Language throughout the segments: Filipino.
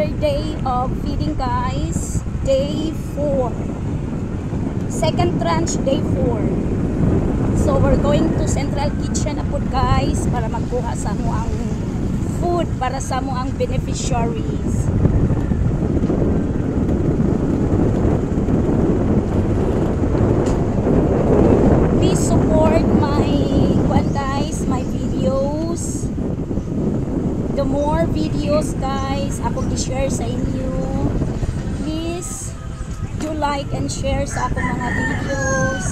another day of feeding, guys. Day 4. Second tranche, day 4. So we're going to Central Kitchen na po, guys, para magkuha sa mo ang food para sa mo ang beneficiaries. Please support my my videos. The more videos, guys, akong i-share sa inyo, please do like and share sa akong mga videos.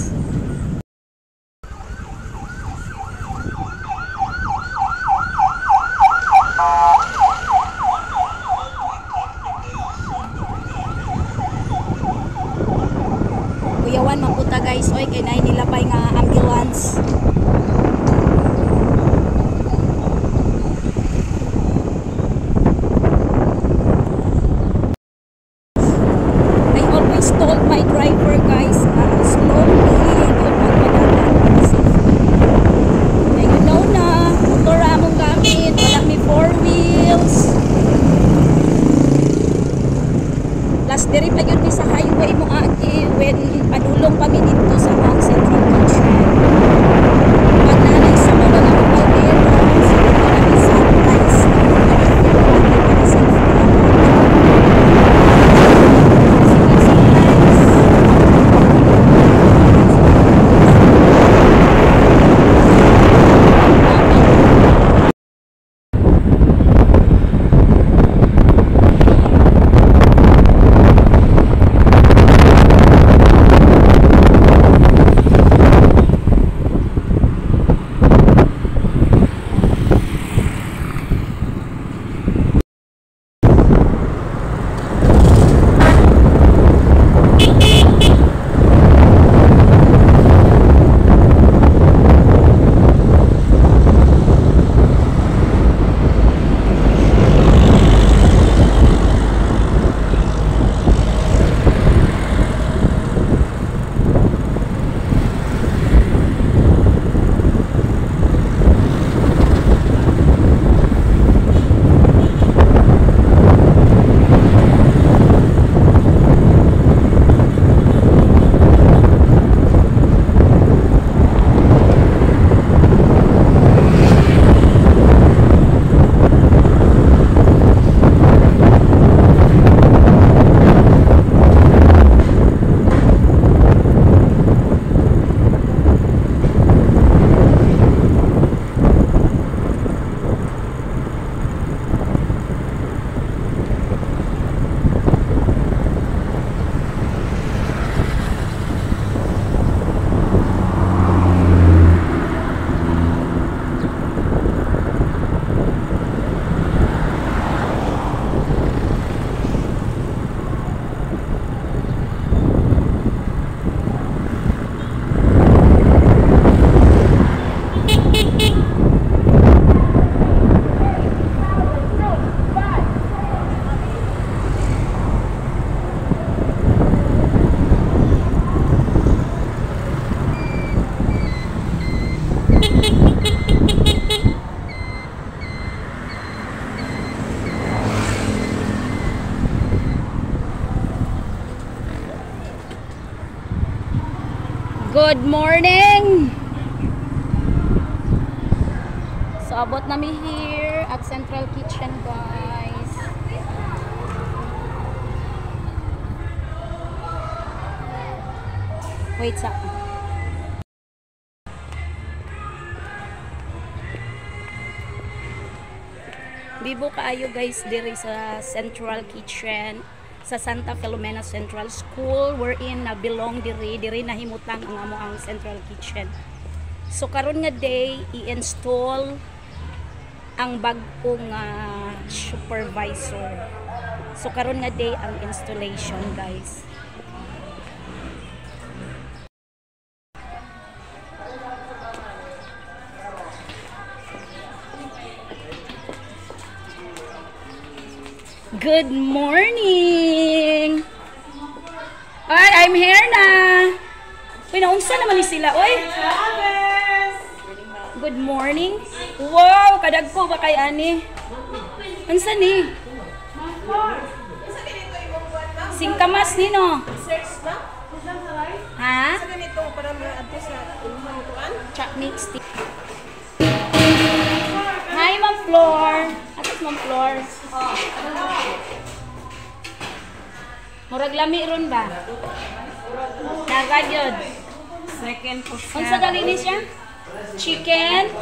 Kuyawan maputa, guys, oy kay nay nilapay nga ambulance. Told my driver, guys, slowly, don't magpadaan safety. And you know na, motor among gamit, wala may 4 wheels. Plus, diri pa yun sa highway mo agi when padulong kami dito sa mga Central Kitchen. Pag nanay sa mga nagpapalero, sa mga nag-supplies, para safety. Good morning! So, abot namin here at Central Kitchen, guys. Wait sa. Bibo kaayo, guys, diri sa Central Kitchen sa Santa Filomena Central School wherein na belong diri nahimutang ang amo ang Central Kitchen. So karon nga day i-install ang bag-ong supervisor. So karon nga day ang installation, guys. Good morning! Ay, I'm here na! Uy, naunsa naman ni sila, oy! Good morning! Wow! Kadagko ba kay ani? Unsa ni? Singkamas nino. Search na? Ha? Sa ganito, para ma-adto sa umutuan? Chop mix tea. Hi, Ma'am Flor. Atas Ma'am Flor. Murag lami ron ba? Nagadyod. Second po Unsa gali siya? Chicken,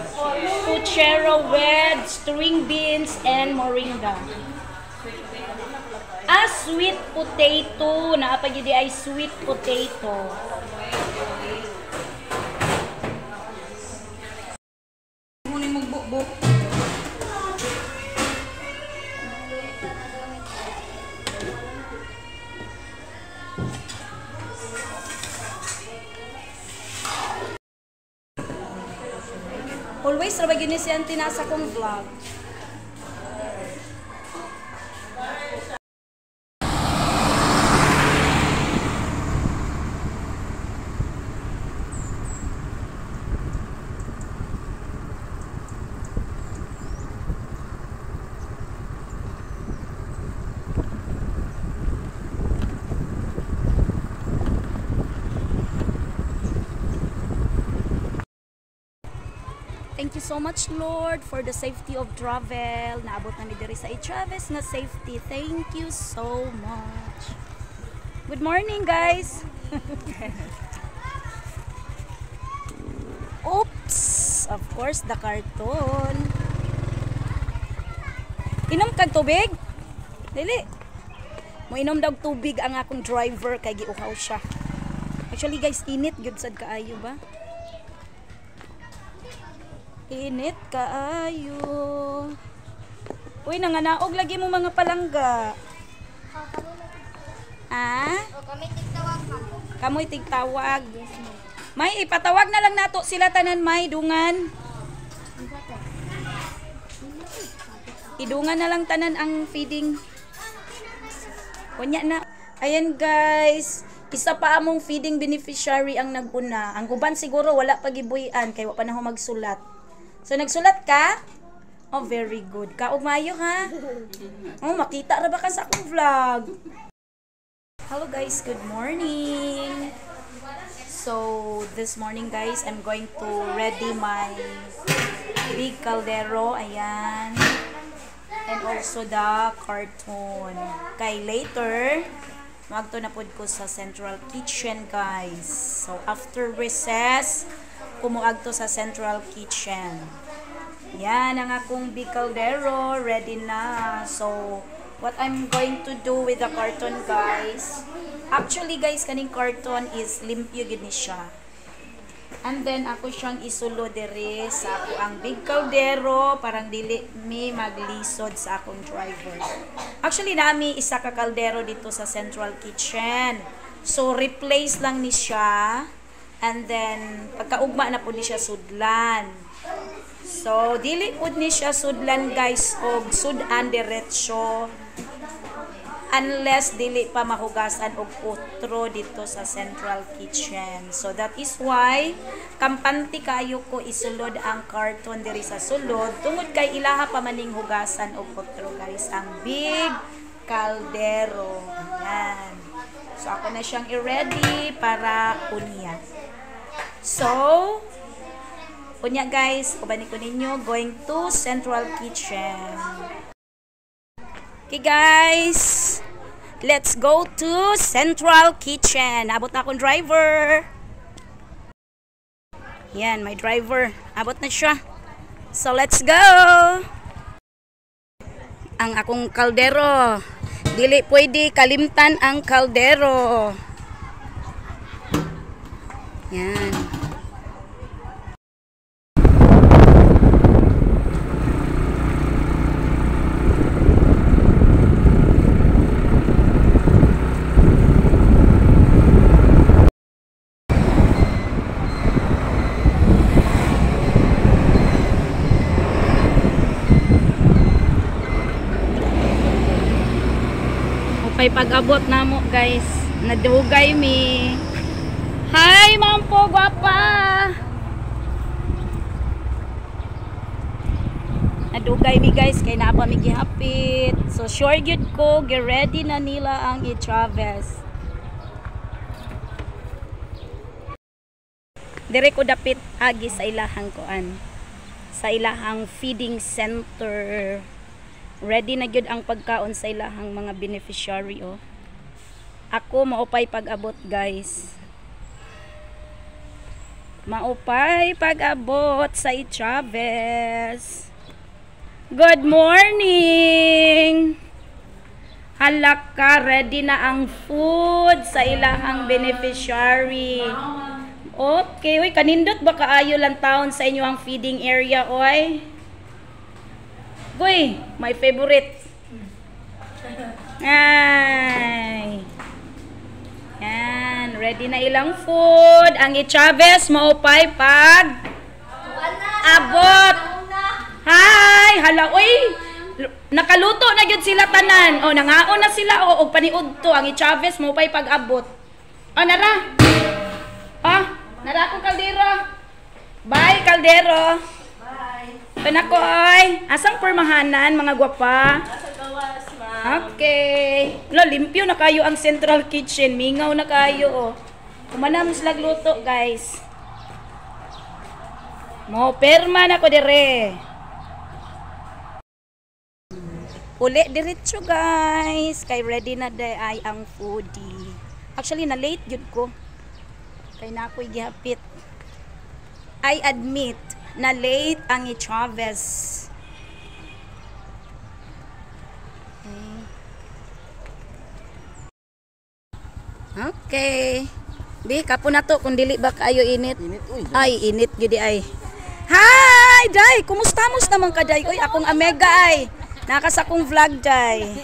puchero with string beans and moringa. Sweet potato. Naapagidi ay sweet potato. Muna mong bukbuk. Always rabag yun siya ang tinasa kong vlog. Thank you so much, Lord, for the safety of travel. Naabot na mi diri sa i-Travis na safety. Thank you so much. Good morning, guys. Oops! Of course, the carton. Inom kag tubig? Dili. Mo inom daw tubig ang akong driver kay giuhaw siya. Actually, guys, init gyud sad kaayo ba? Init kaayo. Uy, nanganaog lagi mo mga palangga. Ah? Kami tigtawag ka. Kamoy tigtawag. May ipatawag na lang nato sila tanan, may dungan. Idungan na lang tanan ang feeding. Kunya na. Ayan, guys. Isa pa among feeding beneficiary ang naguna. Ang uban siguro wala pa gibuhian kay wa pa na ako magsulat. So, nagsulat ka? Oh, very good. Kaugmayo, ha? Oh, makita ra ba ka sa akong vlog? Hello, guys. Good morning. So, this morning, guys, I'm going to ready my big caldero. Ayan. And also the carton. Kay later, magto na pod ko sa central kitchen, guys. So, after recess, kumuag to sa central kitchen. Yan ang akong big caldero, ready na. So, what I'm going to do with the carton, guys, actually, guys, kaning carton is limpyo gid ni siya. And then, ako siyang isulo diri sa ako ang big caldero, parang dili mi maglisod sa akong driver. Actually, nami isa ka caldero dito sa central kitchen. So, replace lang ni siya. And then, pagkaugma na po ni siya sudlan. So, dili po ni siya sudlan, guys, og sudan diretsyo. Unless dili pa mahugasan og utro dito sa central kitchen. So, that is why, kampante kayo ko isulod ang carton diri sa sulod. Tungod kay ilaha pa maning hugasan og utro, guys. Ang big caldero. Yan. So, ako na siyang i-ready para unya. So, unya guys, ubanin ko ninyo, going to central kitchen. Okay guys, let's go to central kitchen. Abot na akong driver. Yan, my driver. Abot na siya. So, let's go! Ang akong kaldero. Dili pwede kalimtan ang kaldero. Yan. May pag-abot na mo, guys. Nadugay mi. Hi, ma'am po, gwapa. Adugay mi guys kay naa pa mi gihapit. So sure gyud ko gi-ready na nila ang i-Travis. Dire ko dapit agi sa ilahang kuan. Sa ilahang feeding center. Ready na gyud ang pagkaon sa ilahang mga beneficiary oh. Ako maupay pag-abot guys. Maupay pag-abot sa i-Travis. Good morning! Halak ka, ready na ang food sa ilahang beneficiary. Okay, uy, kanindot ba kaayo lang taon sa inyo ang feeding area, oy? Uy, my favorite. Ay. Yan, ready na ilang food. Ang i-Travis, maupay pag abot. Hi! Hala, uy! Nakaluto na yun sila tanan. O, nangaon na sila. O, paniud to. Ang i-Travis mo pa'y pag-abot. O, nara. O, nara akong kaldero. Bye, kaldero. Bye. Panako, oy. Asang permahanan, mga gwapa? Nasa gawas, ma'am. Okay. Lo, limpyo na kayo ang central kitchen. Mingaw na kayo, o. Kumanam sila luto, guys. Mo, perma na ko dire. Uli diretso guys. Kay ready na day ay ang foodie. Actually na late jud ko. Kay na ako'y gihapit. I admit na late ang i-Travis. Okay. Di kapo na to kung dili ba kayo init. Ay init gyud ay. Hi, Day. Kumusta naman ka, Day? Oy, akong Amega ay. Nakasakong vlog, Day.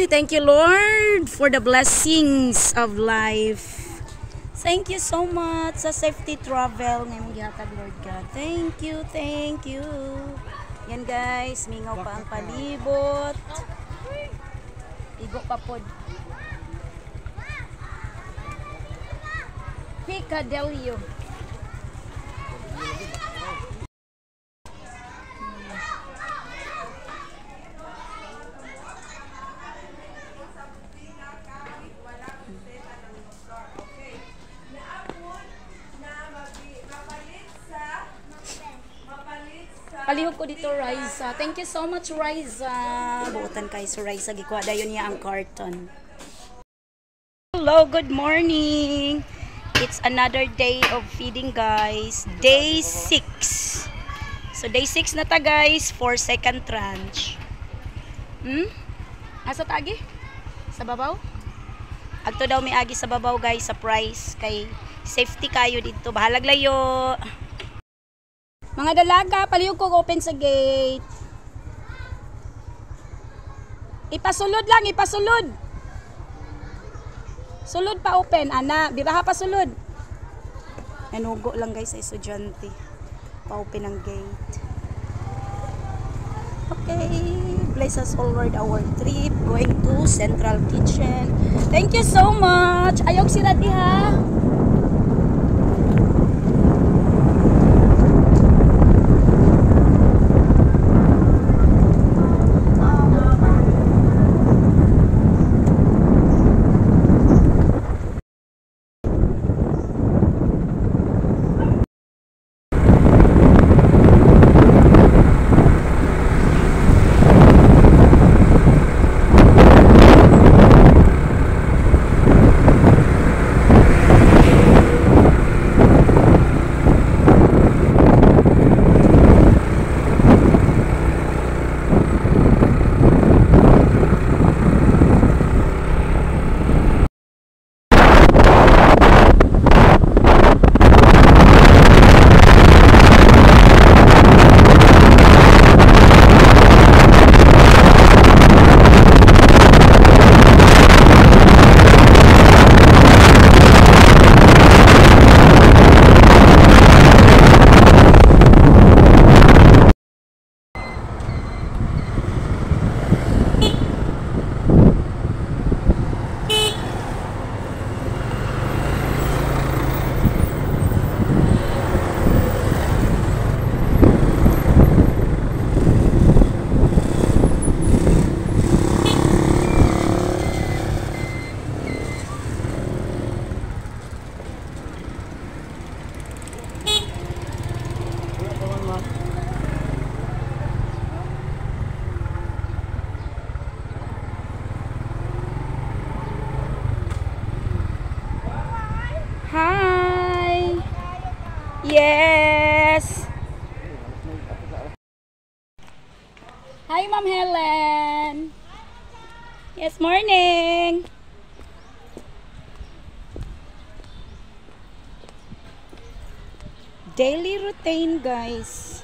Thank you, Lord, for the blessings of life. Thank you so much sa safety travel ngayong gihatag, Lord God. Thank you, thank you. Yan guys, mingaw pa ang palibot. Igo pa pod. Piccadilly. Palihog ko dito, Riza. Thank you so much, Riza. Buotan kay so Riza. Gikuha dayon niya ang carton. Hello, good morning. It's another day of feeding, guys. Day 6. So, day 6 na ta, guys, for second tranche. Asa tagi? Sa babaw? Agto daw may agi sa babaw, guys, sa price. Kay safety kayo dito. Bahalag layo. Mga dalaga, palihog ko open sa gate. Ipasulod lang, ipasulod. Sulod pa open, ana. Biraha pa sulod. Nanugo lang guys sa estudyante. Pa-open ang gate. Okay. Bless us forward our trip. Going to Central Kitchen. Thank you so much. Ayog sila diha. Yes, morning. Daily routine, guys.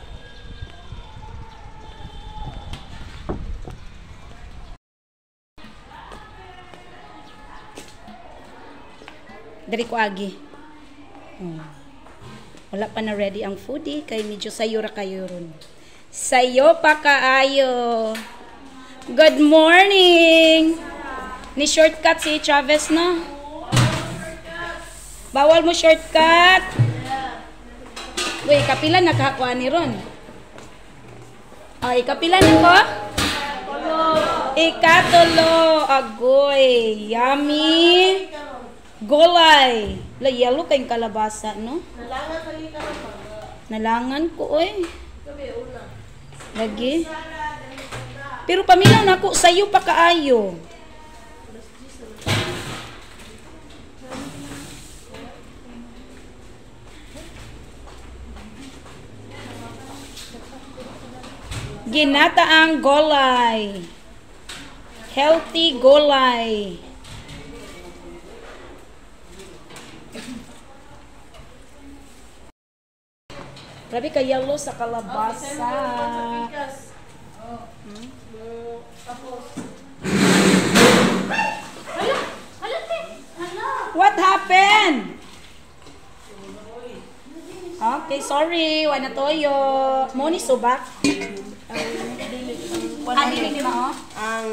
Dari ko agi. Wala pa na ready ang foodie kay medyo sayo ra kayo ron. Sayo pa kaayo. Good morning. Ni shortcut si Chavez na. Bawal mo shortcut. Uy, kapila nakakuha ni ron. Ay, kapila na ko? Ikatulo. Agoy. Yummy. Golay. La yellow kayong kalabasa, no? Nalangan ko, oy. Lagi. Pero pamilaw na ako, sayo pa kaayo. Ginataang golay. Healthy golay. Grabe ka yellow sa kalabasa. What happened? Okay, sorry. Wala toyo. Moni subak. Ano mo? Ang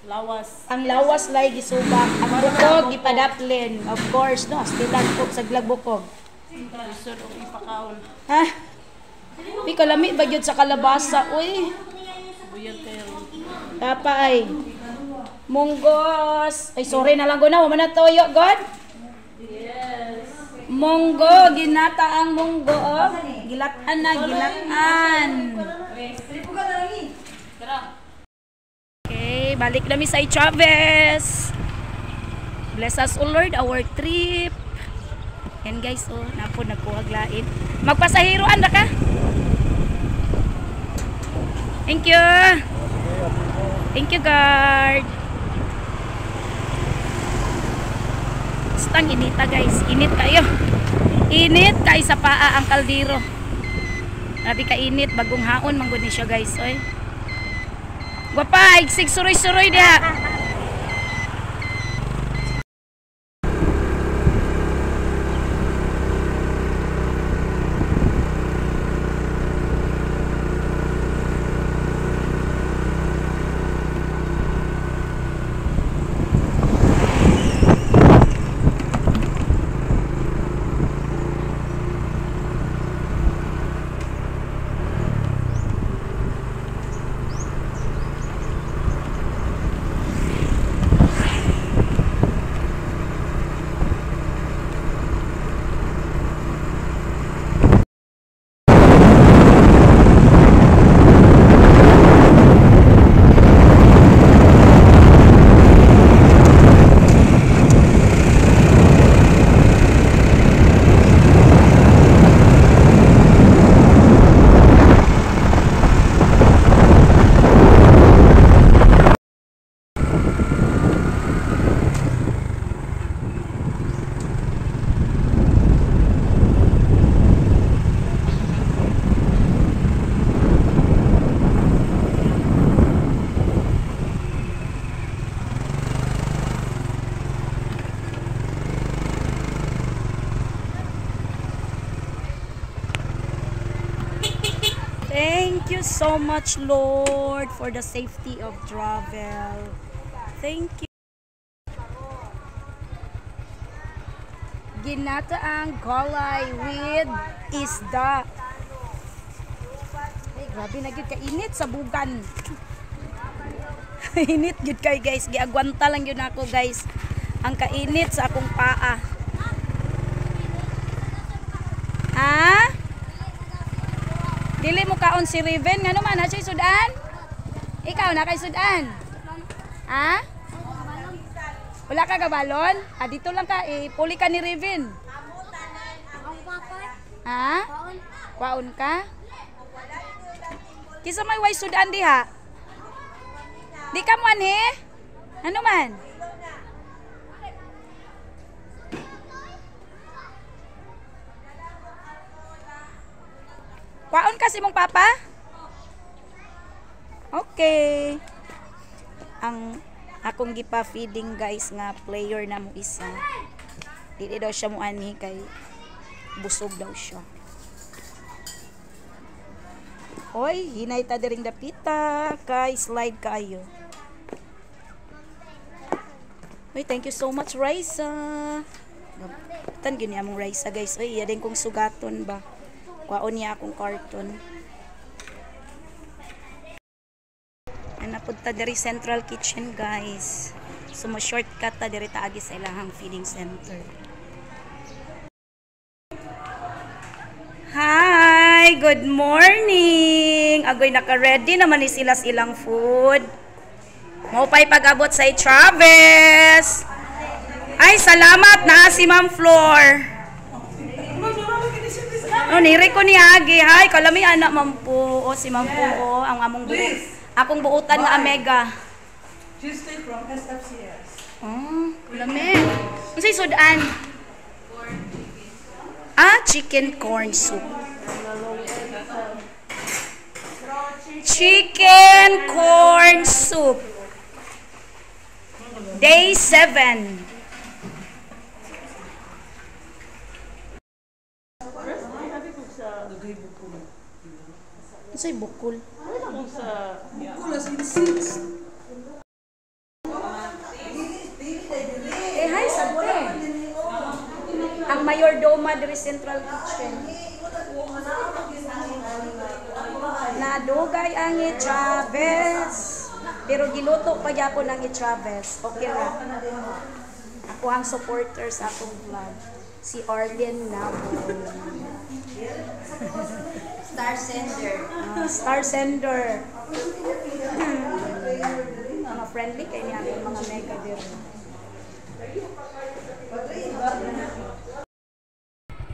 lawas. Ang lawas lay gisubak. Ang bukog ipadaplin. Of course, no. Stilan po sa glagbukog. Gusto nung ipakaon. Ha? Di kalami ba yun sa kalabasa? Uy. Buyag kayo. Tapa ay. Munggos. Ay, sorry na lang ko na. Wala na toyo, God. Yes. Munggo. Ginata ang munggo. Oh. Gilatan na, gilatan. Okay, balik kami sa Chavez. Bless us, O Lord, our trip. Yan guys, oh, napo nagkuhaglain. Magpasahiroan na ka? Thank you. Thank you, guard. Stang inita guys. Init kayo. Init kay sa paa ang kaldero. Grabe ka init. Bagong haon manggod ni siya guys. Oy. Gwapa, igsig suroy-suroy diha. Thank you so much, Lord, for the safety of travel. Thank you. Ginataang gulay with isda. Ay, grabe na gyud kainit sa bugan. Init gyud kay guys, giagwanta lang yun ako guys. Ang kainit sa akong paa. Ha? Dili mo kaon si Riven ngano man ha siya sudan? Ikaw na kay sudan? Ha? Wala ka gabalon? Ah, dito lang ka puli ka ni Riven. Ha? Kwaon ka? Kisa may way sudan diha? Di ka mo anhi? Ano man? Kwaon kasi mong papa? Okay. Ang akong gipa-feeding guys nga player na mo isa. Dili daw siya mo ani kay busog daw siya. Oy, hinay ta diring dapita kay slide kayo. Oy, thank you so much Raisa. Tan gini among Raisa guys. Oy, iya din kong sugaton ba. Kwaon niya akong carton. Napunta diri Central Kitchen guys. So mo shortcut ta diri taagi sa ilahang feeding center. Hi, good morning. Agoy naka-ready naman ni sila silang food. Mo pa'y pag-abot sa Travis. Ay, salamat na si Ma'am Flor. No, niri ko ni Agi. Hi, kalami anak Ma'am po. O si Ma'am po, o, ang among buot. Akong buutan nga Amega. Tuesday from SFCS. Oh, lami. Unsay sudan? Chicken corn soup. Chicken corn soup. Day 7. Unsay bukol? Bukol as in seeds. Hi, sabore. Ang mayordoma diri Central Kitchen. Nadugay ang i-Travis. Pero giluto pa gyapon ang i-Travis. Okay ra. Ako ang supporter sa akong vlog. Si Arden Nabon. Star Sender. Star Sender. Mga friendly kay niya mga mega diri.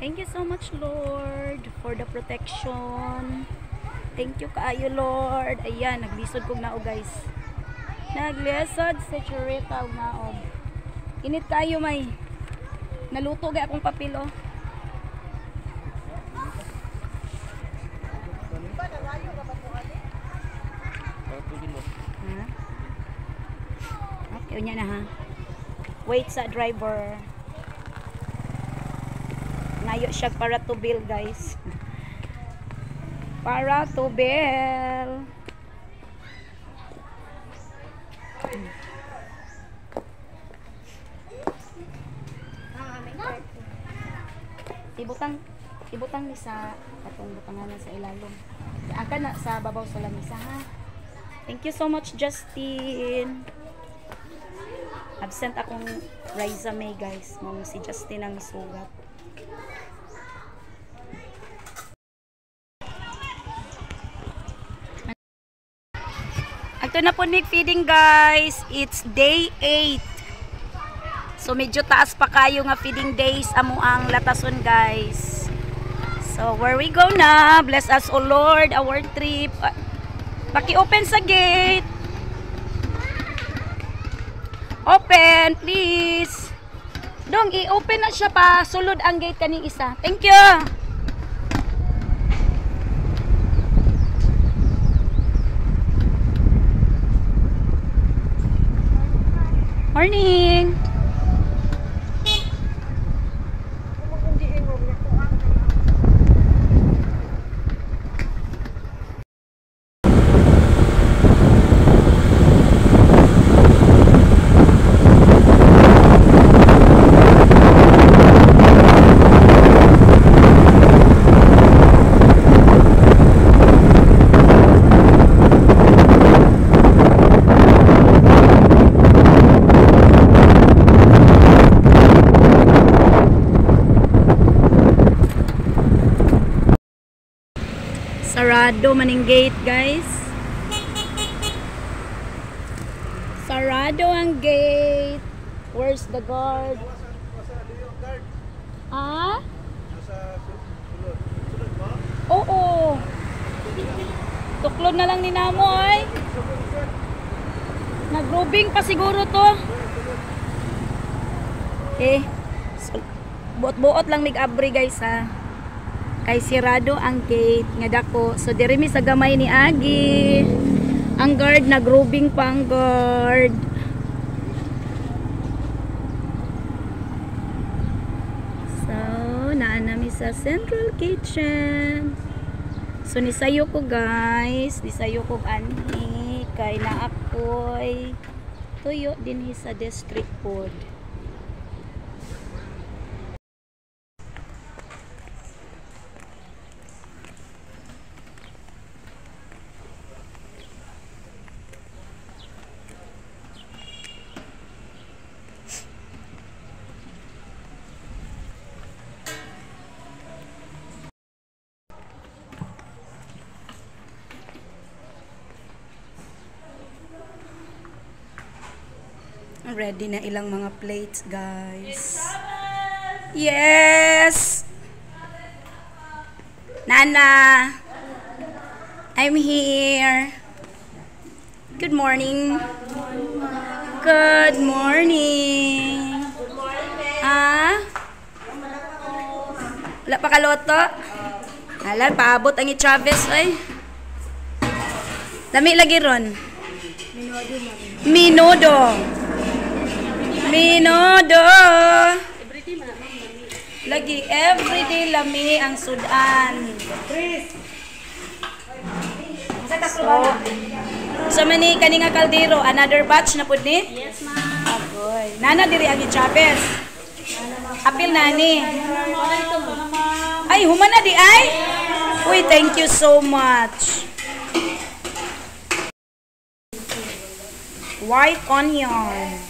Thank you so much, Lord, for the protection. Thank you kaayo, Lord. Ayan, naglisod kong nao, guys. Naglisod sa churita og naog. Init kayo, may. Naluto ga akong papilo. Ha? Okay, unya na ha. Wait sa driver. Nayo siya para to bill guys. Para to bill. Ibutang ni sa atong butanganan sa ilalom. Aka na sa babaw sa lamisa ha. Thank you so much Justin. Absent akong Raisa May guys. Mong si Justin ang sugat. Ito na po feeding guys. It's day 8. So medyo taas pa kayo nga feeding days amo ang latason guys. So where we go na? Bless us O Lord our trip. Paki-open sa gate. Open please. Dong i-open na siya pa sulod ang gate kaning isa. Thank you. Morning. Sarado maning gate guys. Sarado ang gate. Where's the guard? Ah? Oo. Tuklod na lang ni namo ay. Nag-grouping pa siguro to. Okay. So, buot-buot lang mig-abri guys ha. Kay sirado ang gate nga dako. So diri mi sa gamay ni Agi. Ang guard nag-grouping pa ang guard. So, naanami sa Central Kitchen. So nisayo ko guys, nisayo ko anhi kay naakoy tuyo din sa district food. Ready na ilang mga plates, guys. Yes! Nana! I'm here. Good morning. Good morning. Ah? Wala pa kaloto? Alam, paabot ang i-Travis, ay. Lami lagi ron. Minudo. Minudo. Lagi everyday lami ang sudan. So many kaninga kaldero, another batch na pud ni? Yes, ma'am. Agoy. Nana diri agi Chavez. Apil nani. Ay, humana di ay? Uy, thank you so much. White onion.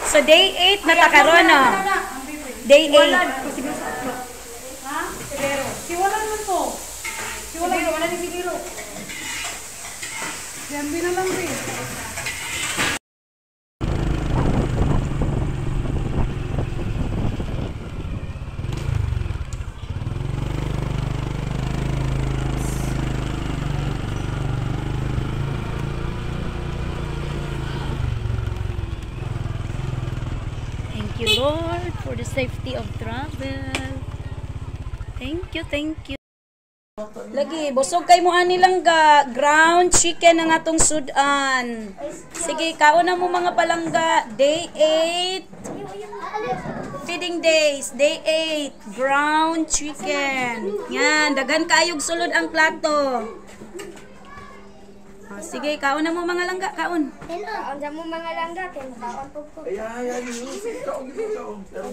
So day 8 na takaron no. Day 8. Siwalan mo to. Siwalan mo, wala ni siguro. Jambi na lang rin. Thank you, Lord, for the safety of travel. Thank you, thank you. Lagi, busog kay mo ani lang ga ground chicken ang atong sudan. Sige, kaon na mo mga palangga. Day 8. Feeding days. Day 8. Ground chicken. Yan, daghan kaayog sulod ang plato. Sige, kaon na mo mga langga, kaon. Kaon sa mo mga langga, kaya kaon po ko. Ay, ay, ay. Kaon, kaon. Pero